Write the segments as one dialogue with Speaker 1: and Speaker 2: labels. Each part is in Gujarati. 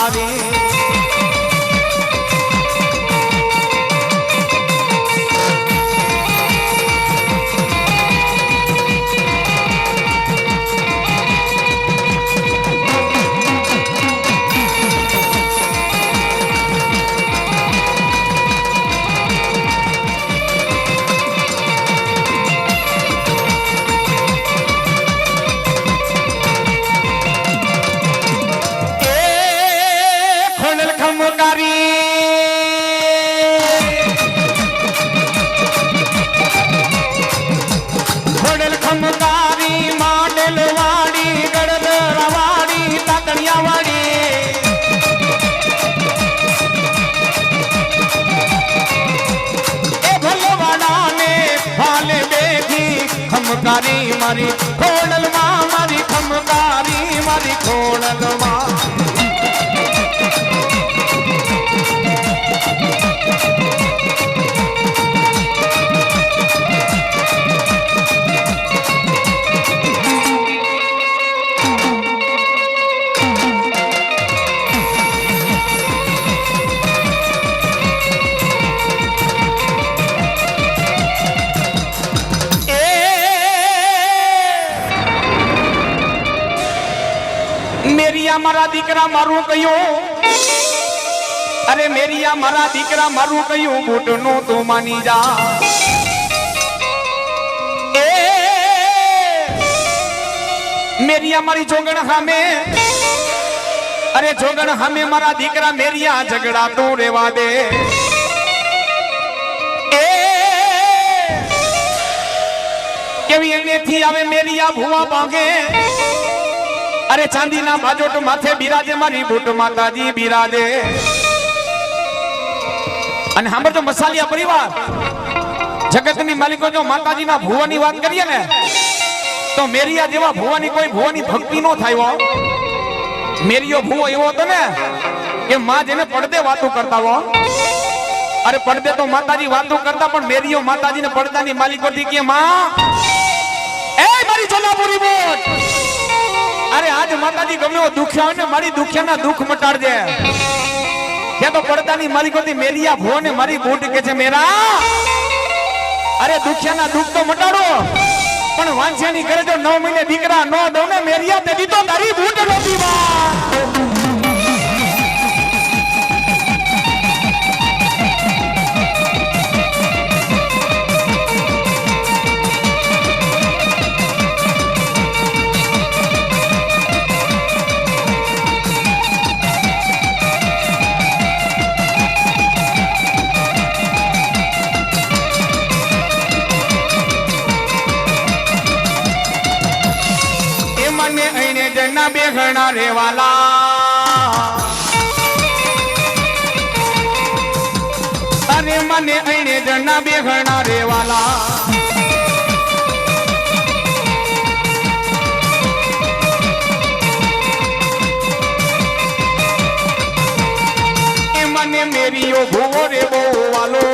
Speaker 1: ખમકારી ખમકારી મારી ખોડલમાં મારી ખમકારી મારી ખોડલમાં મારા દીકરા મારું કયું અરે મેરિયા મારા દીકરા મારું કયું બૂટનું તું માની જા એ મેરિયા મારી જોગણ સામે અરે જોગણ સામે મારા દીકરા મેરિયા ઝઘડા તું રેવા દે એ કેવી એનેથી આવે મેરિયા ભુવા ભાગે અરે ચાંદીના બાજોટ માથે બિરાજે મારી બૂટ માતાજી બિરાજે અને સાંભળજો મસાલિયા પરિવાર જગતની માલિકો જો માતાજીના ભુવાની વાત કરીએ ને તો મેરિયા જેવા ભુવાની કોઈ ભુવાની ભક્તિ નો થાય મેરિયો ભુવો એવો હતો ને કે માં જેને પડદે વાતો કરતા હો અરે પડદે તો માતાજી વાતો કરતા પણ મેરિયો માતાજીને પડદાની માલિકો થી કે માં એ મારી જોલાપુરી બોટ અરે આજ માતાજી ગમે દુખ્યા હોય ને મારી દુખ્યાના દુઃખ મટાડજે કે તો પડદાની માલિકોથી મેરિયા ભોને મારી બૂટ કે છે મેરા અરે દુખ્યાના દુઃખ તો મટાડો પણ વાંછિયાની ઘરે જો 9 મહિને દીકરા નો દો ને મેરિયા તે દીધો તારી બૂટ નોતી માં બેઘણા રેવાલા અને મને અઈને જણા બેઘણા રેવાલા એ મને મેરીઓ ભૂવો રે બહુ વાલો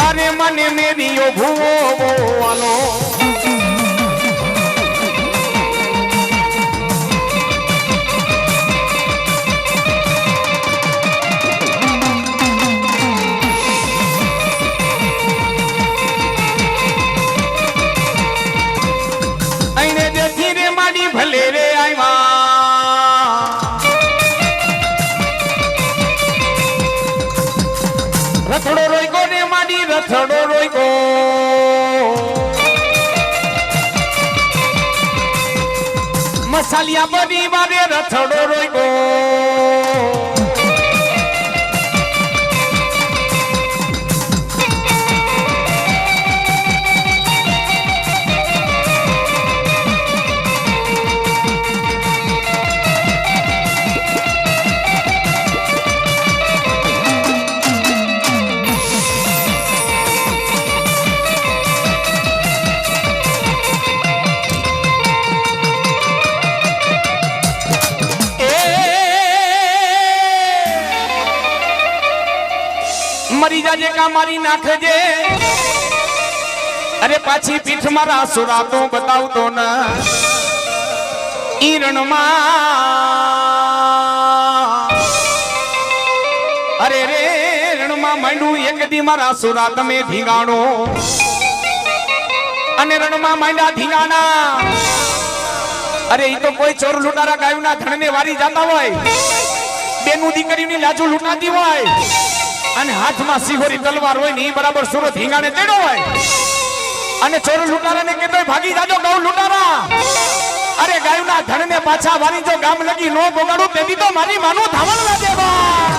Speaker 1: અરે મને મેરીઓ ભૂવો બહુ વાલો રથડો રોઈકો ને માડી રથડો રોઈકો મસાલિયા બની મારે રથડો રોઈકો મરી જાજે કા મારી નાખજે અરે પાછી પીઠ મારા સુરાતો બતાવતો ન ઈ રણમાં અરે રે રણમાં માંડું એક દી મારા સુરા તમે ધીંગાણો અને રણમાં માંડ્યા ધીંગાણા અરે ઈ તો કોઈ ચોર લૂંટારા ગાયોના ધણને વારી જાતા હોય બેનું દીકરીની લાજુ લૂંટાતી હોય અને હાથમાં સિહોરી તલવાર હોય ને ઈ બરાબર સુરો ધીંગાણે તેડો હોય અને ચોર લૂંટારાને કહેતો ભાગી જાજો ગૌ લૂંટારા અરે ગાયોના ધણને પાછા વારી જો ગામ લગી નો બગાડું તેથી તો મારી માનું ધાવણ લાગે બા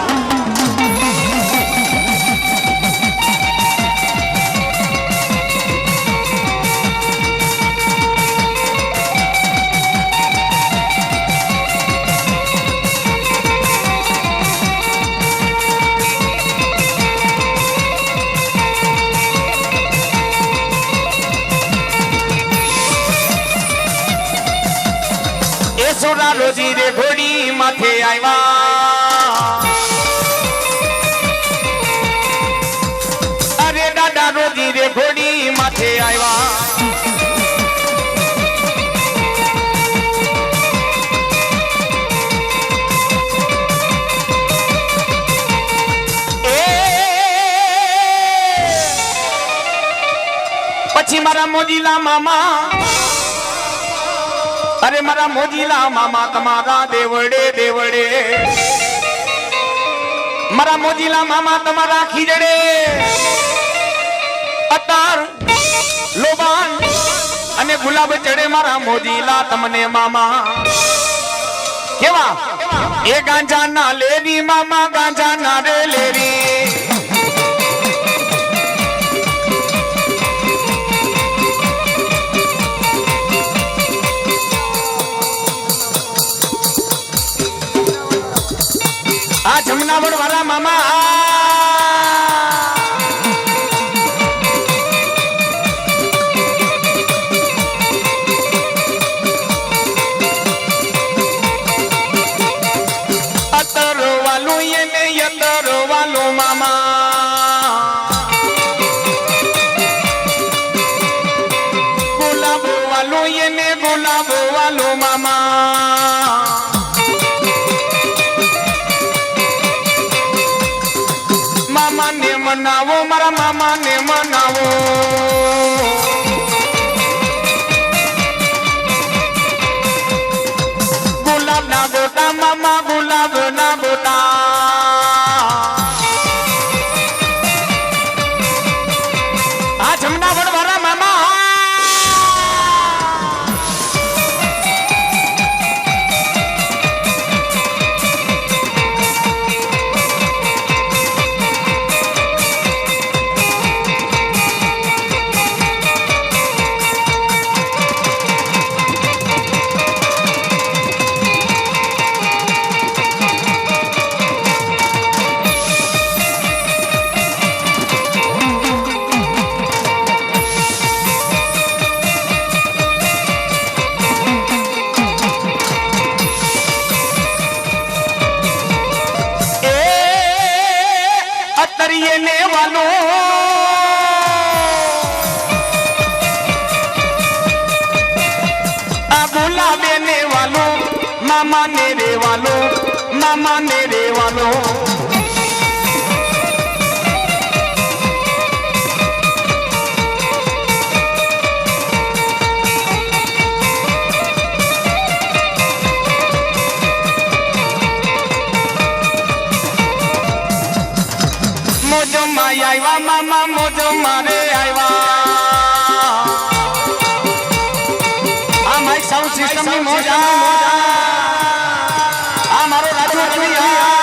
Speaker 1: સોના રોજી રે ઘોડી માથે આવ્યા અરે દાદા રોજી રે ઘોડી માથે આવ્યા પછી મારા મોજીલા મામા અરે મારા મોજીલા મામા તમારા દેવડે દેવડે મારા મોજીલા મામા તમારા ખીજડે અતાર લોબાન અને ગુલાબ ચડે મારા મોજીલા તમને મામા કેવા એ ગાંજા ના લેરી મામા ગાંજા ના રે લેરી આ જમનાવડ વાળા મામા અતર વાલું એને યતર વાલું મામા ગુલાબ વાલું એને ગુલાબ વાલું મામા મનાવો મારા મામા ને મનાવો ગુલાબ ના ગોટા મામા ગુલાબ ના ગોટા આ જમનાવડ વાળા મામા ने वालों अबुला बेने वालों मामा ने रे वालों मामा ने रे वालों मोजो माई आयवा मामा मोजो मारे आयवा आ माई साउंड सिस्टम ની મોજા આ મારો રાજુ ભૈયા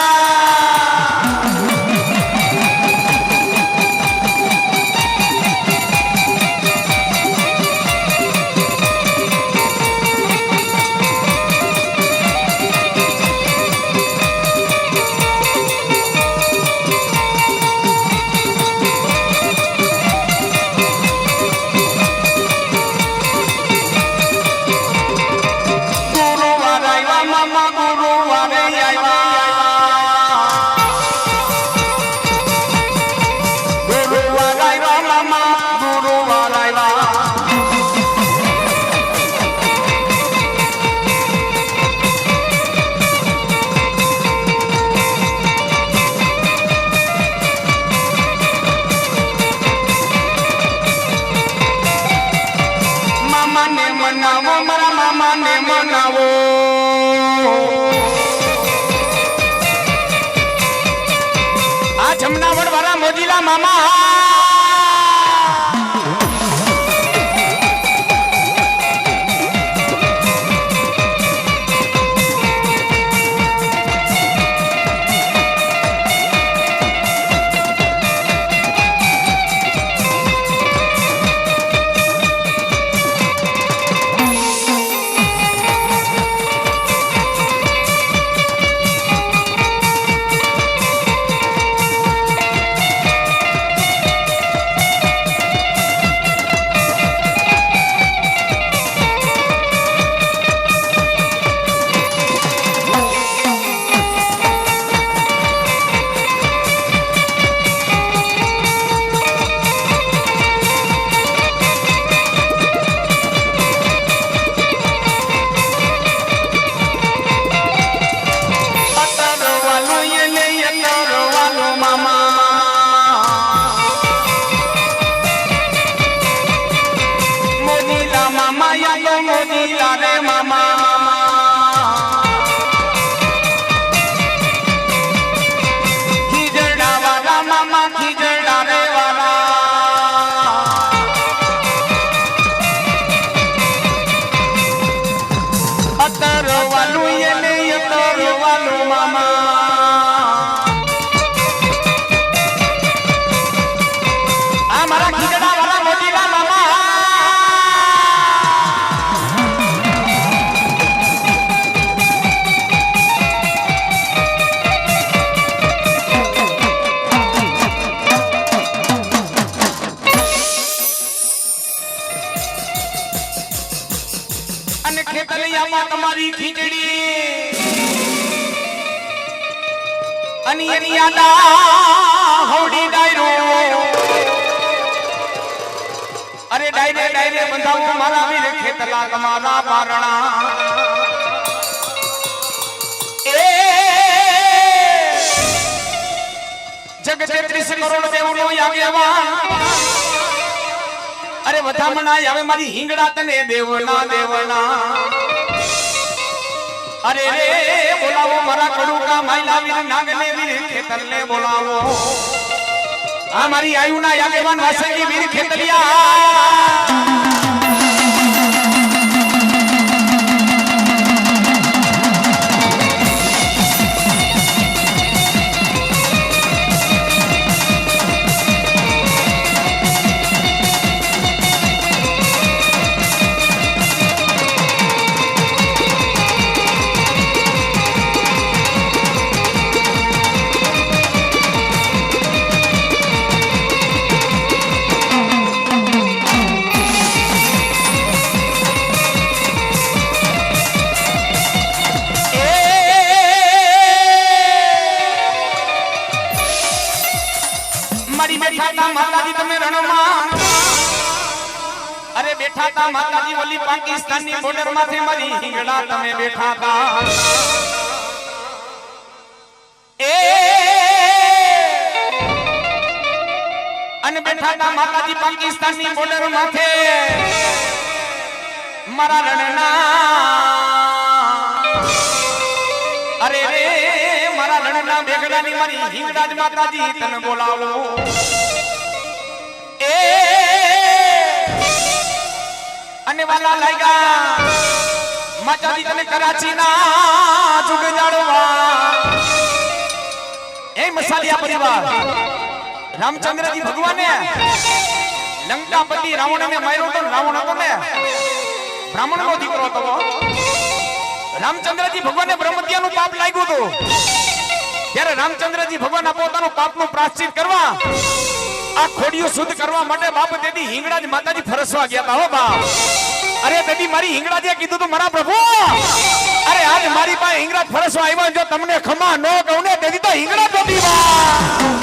Speaker 1: ગુરુવારે આયવા બોલાવો આ જમનાવડ વાળા મોજીલા મામા તમારી ખીચડી અને એની યાદા હોડી ડાયરો અરે ડાયરે ડાયરે બંધાવો મારા વીર ખેતલા તમારા પારણા એ જગત 33 કરોડ દેવનો આગેવાન અરે વધામણા આવે મારી હિંગડા તને દેવના દેવના અરે રે બોલાવો મારા કડુકા માયલા વીર નાગને વીર ખેતરને બોલાવો આ મારી આયુના આગેવાન વાસંગી વીર ખેતલિયા माताजी તમે રણમાં અરે બેઠા તા માતાજી ઓલી પાકિસ્તાનની બોર્ડર માથે મારી હિંગડા તમે બેઠા તા એ અને બેઠા તા માતાજી પાકિસ્તાનની બોર્ડર માથે મારા રણના અરે રે મારા રણના બેગડાની મારી હિંગડા જ માતાજી તને બોલાવો અને વાલા લાગ્યા માતાજી તને કરાચી ના જુગ જાડવા એ મસાલિયા પરિવાર રામચંદ્રજી ભગવાને લંકાપતિ રાવણને માર્યો તો રાવણ હતો ને બ્રાહ્મણનો દીકરો હતો રામચંદ્રજી ભગવાને બ્રહ્મત્યાનું પાપ લાગ્યું હતું ત્યારે રામચંદ્રજી ભગવાન પોતાનું પાપનું પ્રાયશ્ચિત કરવા આ ખોડિયું શુદ્ધ કરવા માટે બાપ દેદી હિંગળાજ માતાજી ફરસવા ગયા હતા હો બાપ અરે દેદી મારી હિંગળાજીએ કીધું તું મારા પ્રભુ અરે આજ મારી પાસે હિંગળાજ ફરસવા આવ્યા જો તમને ખમા ન કહું ને દેદી તો હિંગળાજ હતી બા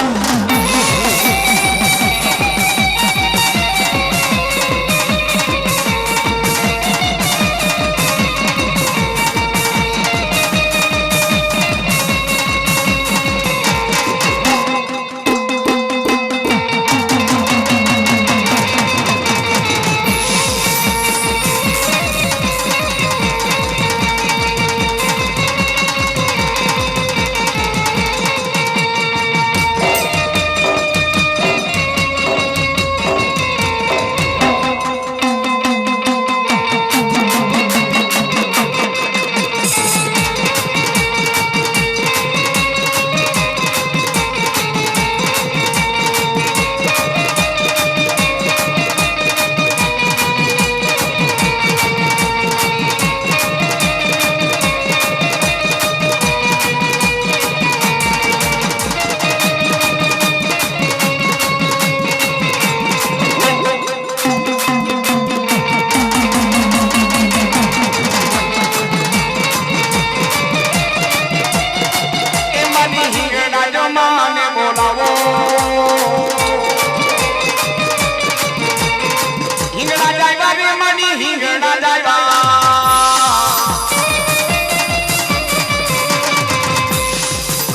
Speaker 1: મારી હિંગડા જો માને બોલાવો હિંગડા જાયવા રે મારી હિંગડા જાયવા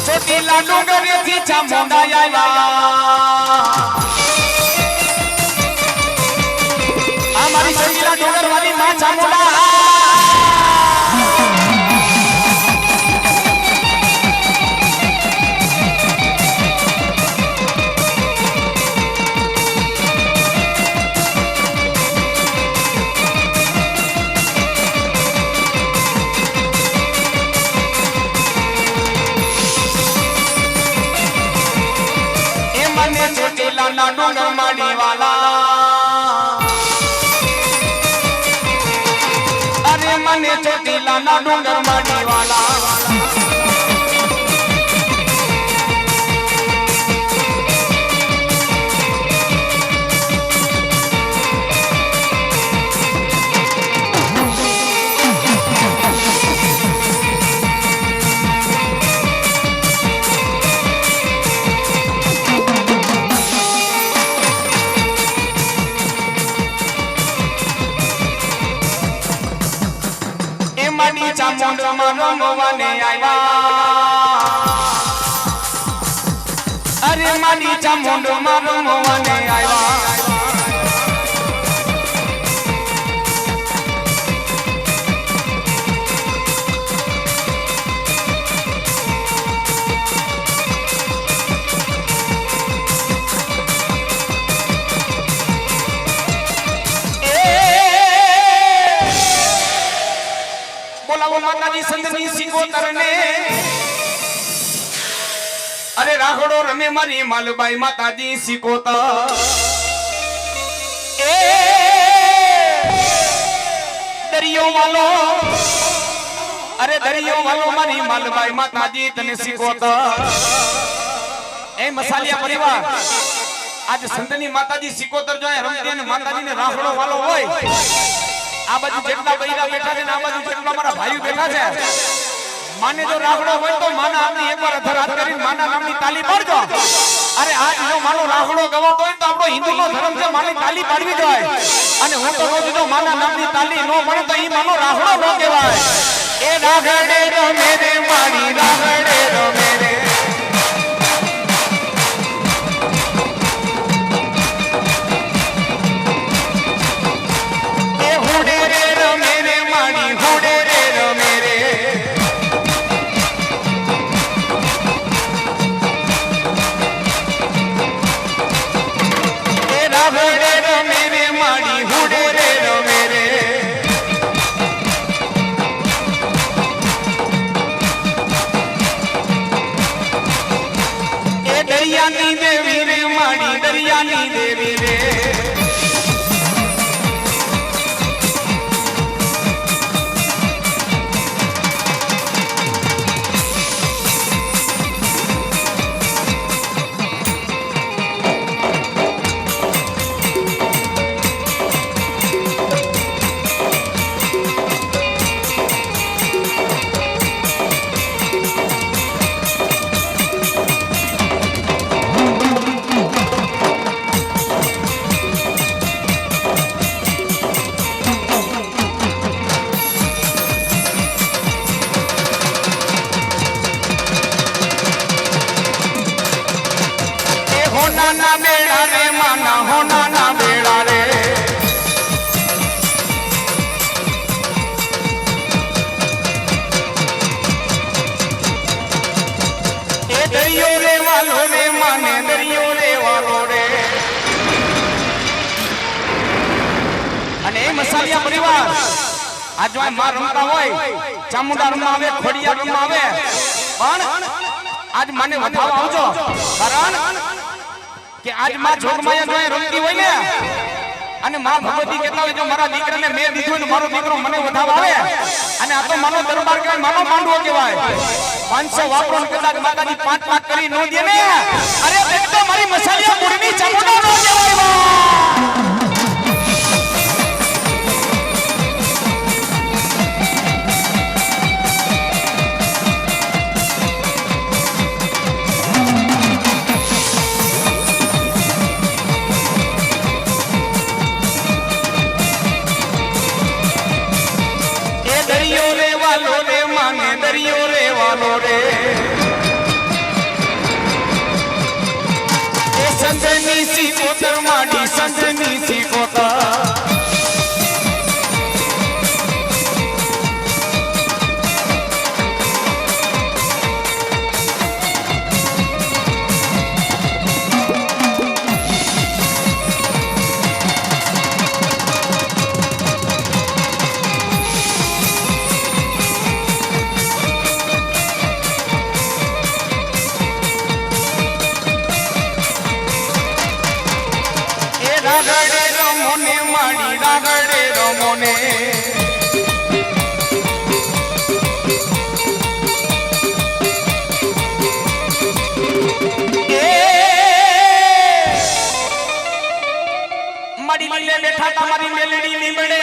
Speaker 1: ચોટીલા ડુંગરેથી ચામુંડા આવ્યા આ મારી ચોટીલા ડુંગર વાળી માં ચામુંડા ચોટીલા ડુંગર માડી વાલા અરે મને ચોટીલા ના ડુંગર માડી વાલા ચામુંડમાં રમવાને આવ્યા અરે મારી ચામુંડમાં રમવાને આવ્યા માતાજી સંતની સિકોતર ને અરે રાઘડો રમે મારી માલબાઈ માતાજી સિકોતર એ દરિયો વાલો અરે દરિયો વાલો મારી માલબાઈ માતાજી તને સિકોતર એ મસાલિયા પરિવાર આજ સંતની માતાજી સિકોતર જો રમતી અને માતાજીને રાઘડો વાલો હોય આ બાજુ જેટલા બૈરા બેઠા છે ને આ બાજુ જેટલા મારા ભાઈઓ બેઠા છે માને જો રાઘડો હોય તો માના આપની એકવાર અધરાત કરીને માના નામની તાલી પાડજો અરે આજ જો માનો રાઘડો ગવાતો હોય તો આપણો હિન્દુનો ધર્મ છે માની તાલી પાડવી જોઈએ અને હું તો કહું છું માના નામની તાલી નો પડે તો ઈ માનો રાઘડો નો કહેવાય એ રાઘડે રો મેરે મારી રાઘડે રો મેરે દરિયાની દેવી રે માડી દરિયાની દેવી રે ના બેડા રે માના હોના ના બેડા રે એ દરિયો રે વાલો રે માને દરિયો રે વાલો રે અને એ મસાલિયા પરિવાર આજ માં રમતા હોય ચામુંડા રમવા આવે ખોડિયા રમવા આવે પણ આજ મને વધાવા આવજો કારણ કે આજ માં જોગમાયા જો રમતી હોય ને અને માં ભગવતી કહેતા હોય જો મારા દીકરાને મેં દીધું ને મારો દીકરો મને વધાવા આવે અને આ તો માનો દરબાર કહેવાય માનો માંડવો કહેવાય 500 વાપરો ને કદાચ માતાજી 5 લાખ કરી નો દે ને અરે તો મારી મસાલિયા મૂળની ચામુંડા નો કહેવાય એ સંજની સી કોતર માડી સંજની સી કોતર રાગડે રમોને માડી રાગડે રમોને માડી લીલે બેઠા તમારી મેલડી લીમડે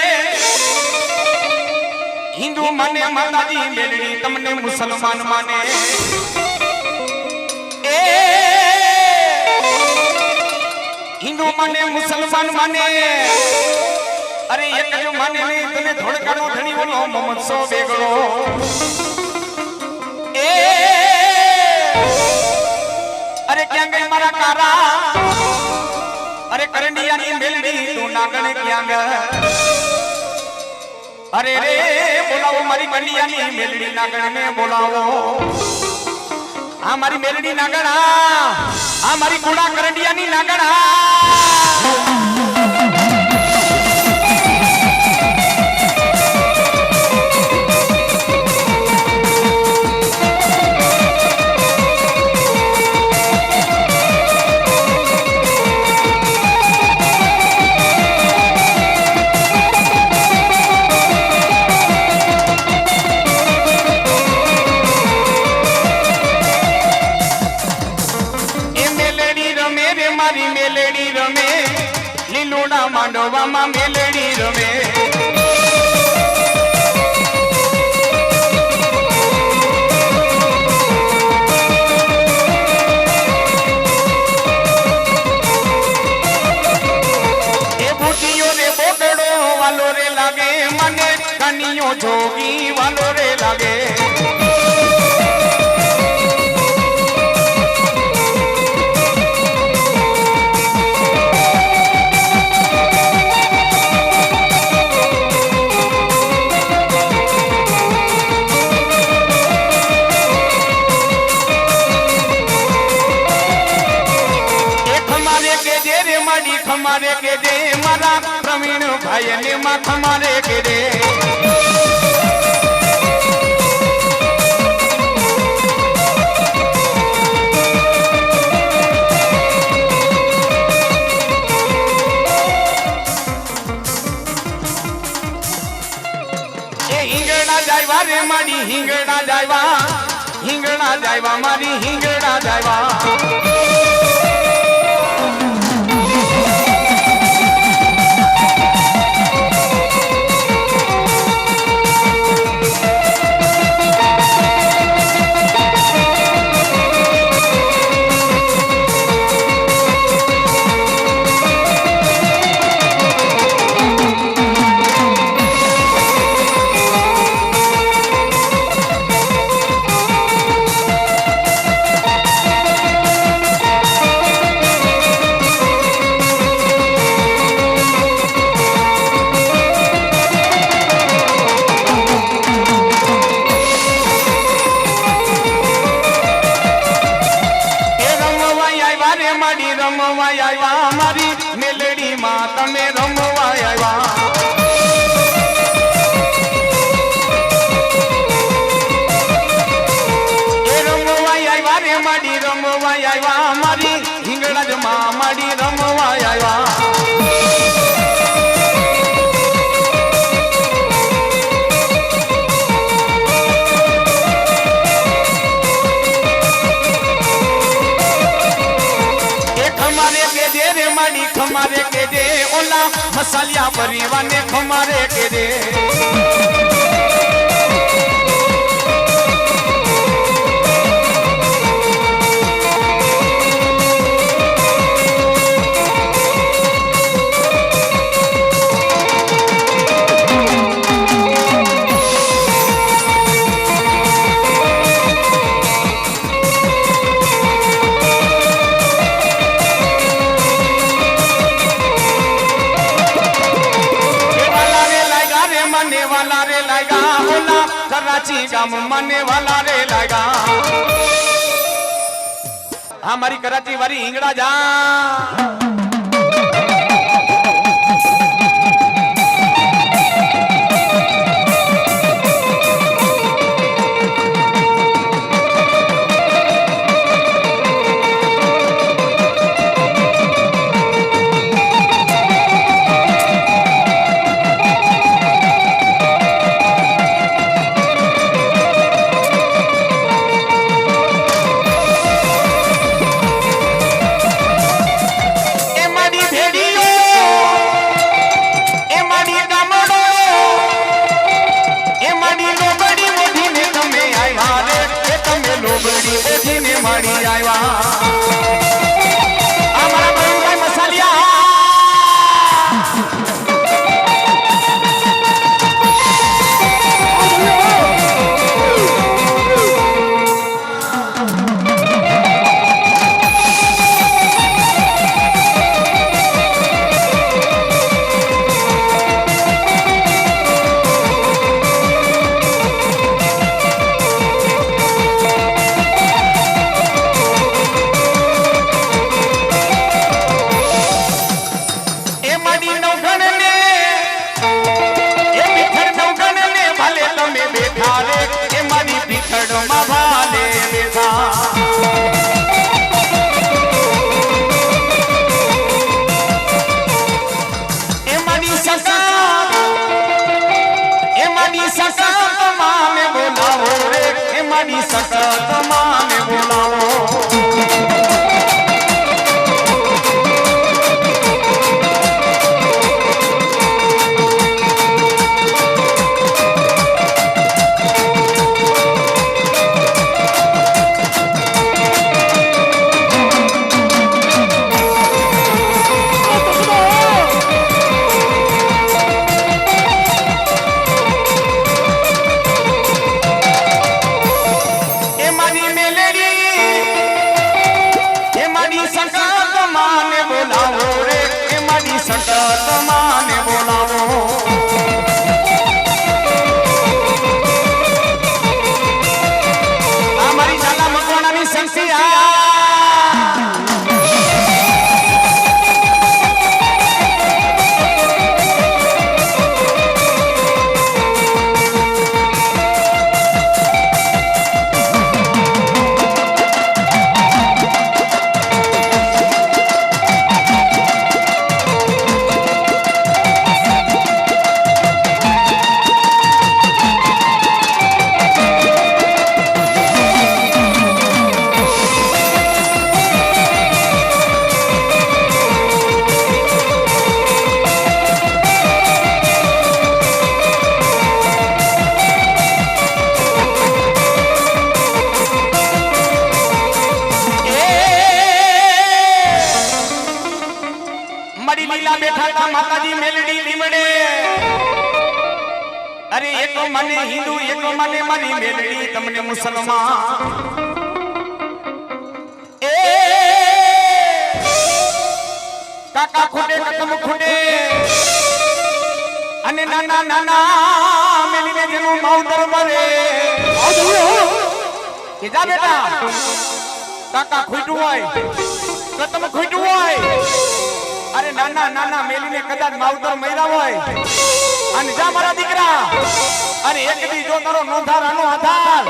Speaker 1: હિન્દુ માને માતાજી મેલડી તમને મુસલમાન માને હિન્દુ માને મુસલમાન માને અરે એક જ માને ને તને ધોળકાનો ધણી બોલો મોહમ્મદ સો બેગડો એ અરે ક્યાં ગઈ મારા કારા અરે કરંડિયાની મેલડી તું નાગણે ક્યાં ગયા અરે રે બોલાવો મારી કરંડિયાની મેલડી નાગણે બોલાવો આ મારી મેલડી નાગણા આ મારી કુડા કરંડિયાની નાગણા મારી મેલડી રમે લીલુડા માંડવામાં મેલડી રમે એ ભૂતિયો રે બોકડો વાલો રે લાગે મને કનિયો જોગી વાલો રે લાગે खमारे के दे मारा प्रवीण भाई ने मा खमारे के दे ए हिंगड़ा जायवा रे माडी हिंगड़ा जायवा मारी हिंगड़ा जायवा रमवा आया मारी मेलडी मां तमे रमवा आया ए रमवा आया रे माडी रमवा आया मारी हिंगड़ा जमा माडी रमवा आया खमारे के दे ओला मसालिया परिवार ने खमारे के दे કરાચી ગામ મને વાલા રે લાગા આ મારી કરાચી વાળી ઈંગડા જા મારી આવ્યા અમારા ભાઈ મસાલિયા માતાજી મેલડી લીમડે અરે એક મને હિન્દુ એક મને મારી મેલડી તમને મુસલમાન એ કાકા ખુડે કદમ ખુડે અને નાના નાના મેલીને જેનું માવતર મરે કે જા બેટા કાકા ખુડું હોય કદમ ખુડું હોય અરે નાના નાના મેલીને કદાચ માવતર મર્યા હોય અને જા મારા દીકરા અરે એક દી જો તારો નોંધારાનો આધાર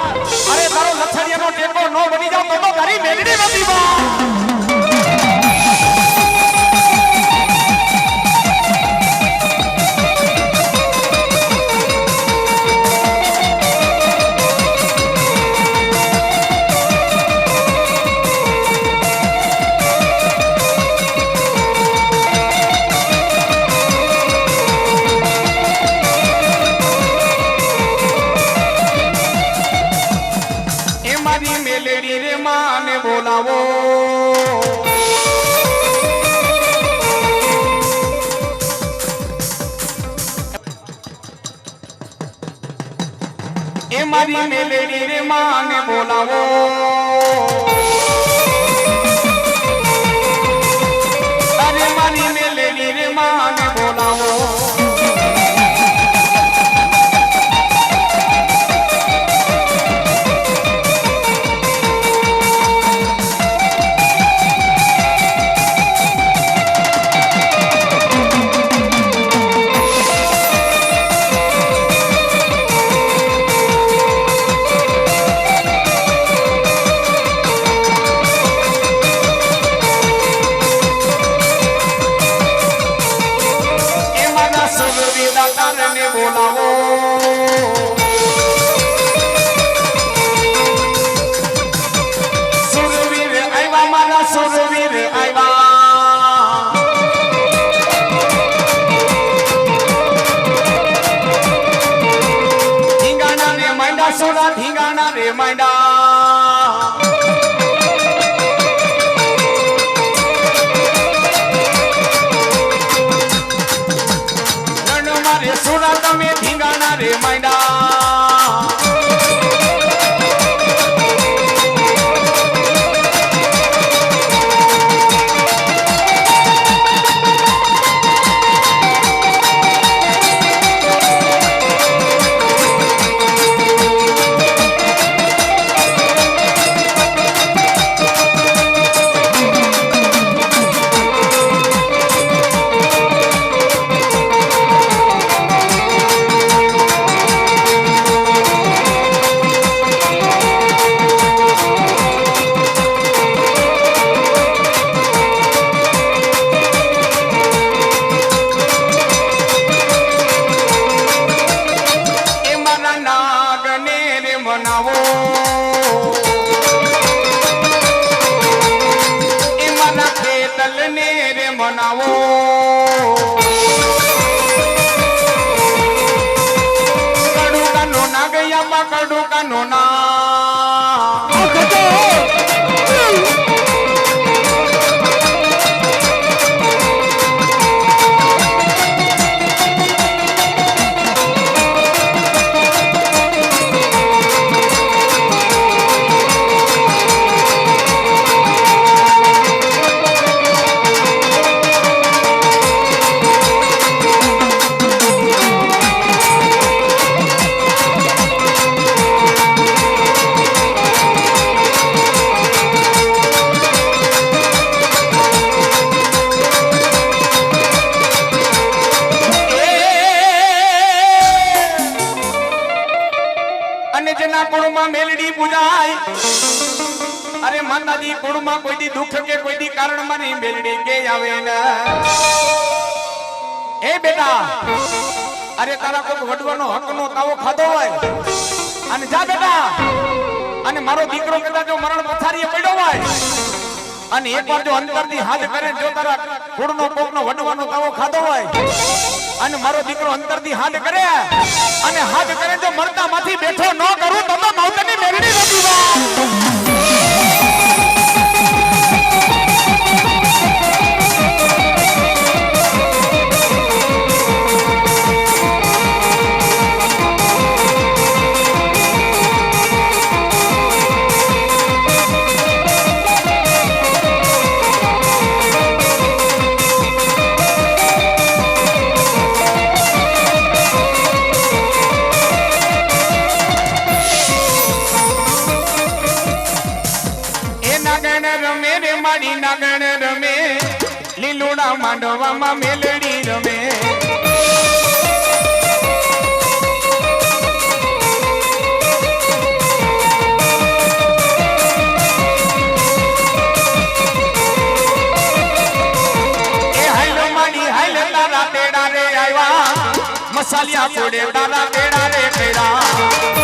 Speaker 1: અરે તારો લછડિયાનો ટેકો નો બની જાવ તો તારી મેલડી નથી બા મેલડી રે માને બોલાવો એ મારી મેલડી રે માને બોલાવો અરે મારી મેલડી રે માને બોલાવો અરે માતાજી કુળમાં કોઈ દી દુઃખ કે કોઈ દી કારણ માં નહીં મેલડી કે આવે ને એ બેટા અરે તારા કોઈ વડવાનો હક નો તાવો ખાધો હોય અને જા બેટા અને મારો દીકરો કદાચ જો મરણ પથારીએ પડ્યો હોય અને એકવાર જો અંતરથી હાથ કરે જો તારા કુળનો કોકનો વડવાનો તાવો ખાધો હોય અને મારો દીકરો અંતરથી હાથ કરે અને હાથ કરે જો મરતા માંથી બેઠો ન કરું તો માવતરની મેરડી નથી વા નાગણ રમે લીલુડા માંડવામાં મેલડી રમે એ હાઈલો માડી હાઈલ તારા તેડા રે આવ્યા મસાલિયા કોડે તારા તેડા રે તેડા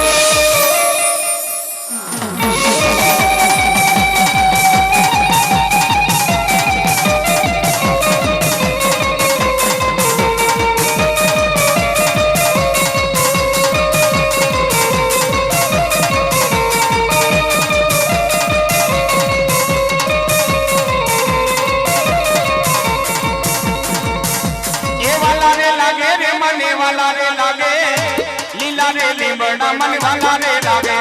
Speaker 1: વાલા રે લાગે લીલા રે લીમડા મન વાલા રે લાગે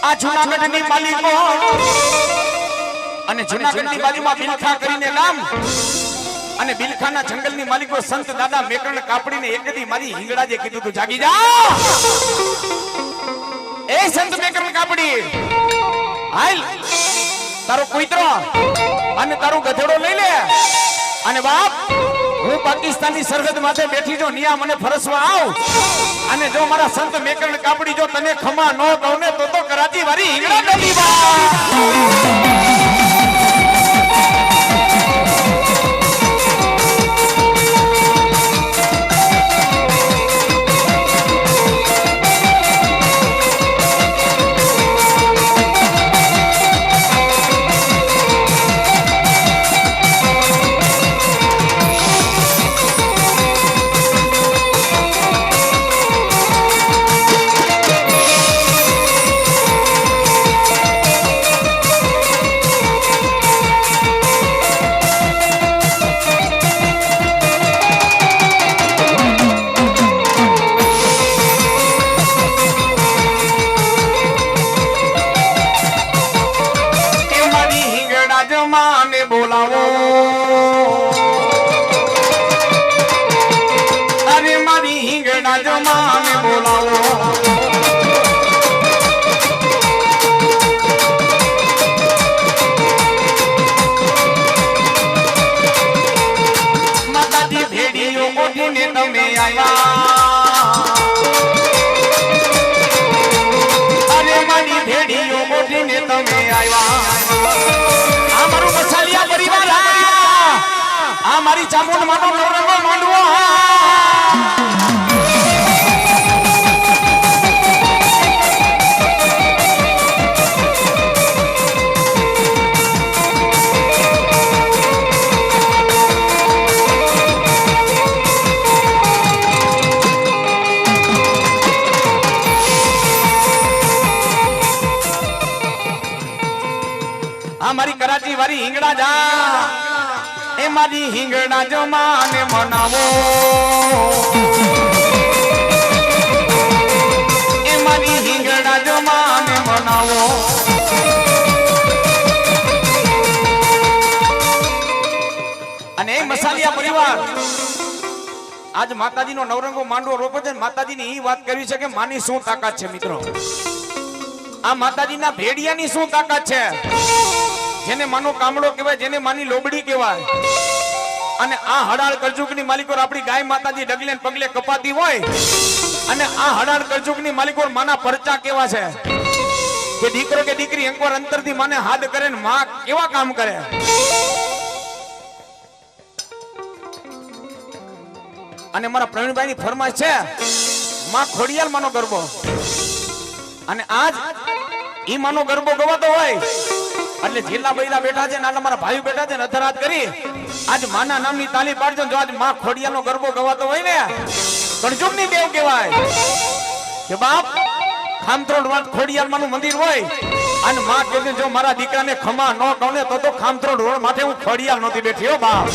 Speaker 1: આ જૂનાગઢની માલિકો અને જૂનાગઢની બાજુમાં બિલખા કરીને નામ અને બિલખાના જંગલની માલિકો સંત દાદા મેકરણ કાપડીને એકદી મારી હિંગળાજે કીધું તું જાગી જા એ સંત મેકરણ કાપડી હાલ તારો કુઈતરો અને તારો ગધેડો લઈ લે અને બાપ હું પાકિસ્તાનની સરહદ માથે બેઠી જો નિયા મને ફરસવા આવ અને જો મારા સંત મેકરણ કાપડી જો તને ખમા ન દઉં ને તો કરાચી વારી હિંગળા નદી બા બોલાવો અરે મારી હિંગડા જમાને બોલાવો માતાજી ભેડીઓ ઓઢીને તમે આવ્યા અરે મારી ભેડીઓ ઓઢીને તમે આવ્યા આ મારી ચામુંડ માનો નવરંગો માંડવો આ મારી કરાચી વાળી હિંગડા જા એ મારી હિંગડા જમાને મનાવો એ મારી હિંગડા જમાને મનાવો અને એ મસાલિયા પરિવાર આજ માતાજીનો નવરંગો માંડવો રોપે છે માતાજીની એ વાત કરી છે કે માની શું તાકાત છે મિત્રો આ માતાજીના ભેડિયાની શું તાકાત છે? જેને માનો કામડો કહેવાય, જેને માની લોબડી કહેવાય. અને આ હડાળ કરજુગની માલિકો આપણી ગાય માતાજી ડગલે ને પગલે કપાતી હોય, અને આ હડાળ કરજુગની માલિકો માના પરચા કેવા છે કે દીકરો કે દીકરી એકવાર અંતરથી માને હાથ કરે ને માં કેવા કામ કરે. અને મારા પ્રવીણભાઈ ની ફરમાઈશ છે માં ખોડિયાલ માનો ગરબો. અને આજ ઈ માનો ગરબો ગવાતો હોય એટલે જિલ્લા બૈરા બેઠા છે, નાના મારા ભાઈઓ બેઠા છે ને અથરાત કરી આજ માના નામની તાલી પાડજો. જો આજ માં ખોડિયાલનો ગરબો ગવાતો હોય ને કણજુગની દેવ કહેવાય કે બાપ ખામત્રોડ વાત ખોડિયાલ માનું મંદિર હોય અને માં કહે જો મારા દીકરાને ખમા ન કહું ને તો ખામત્રોડ રોડ માથે હું ખોડિયાલ નહોતી બેઠી હો બાપ.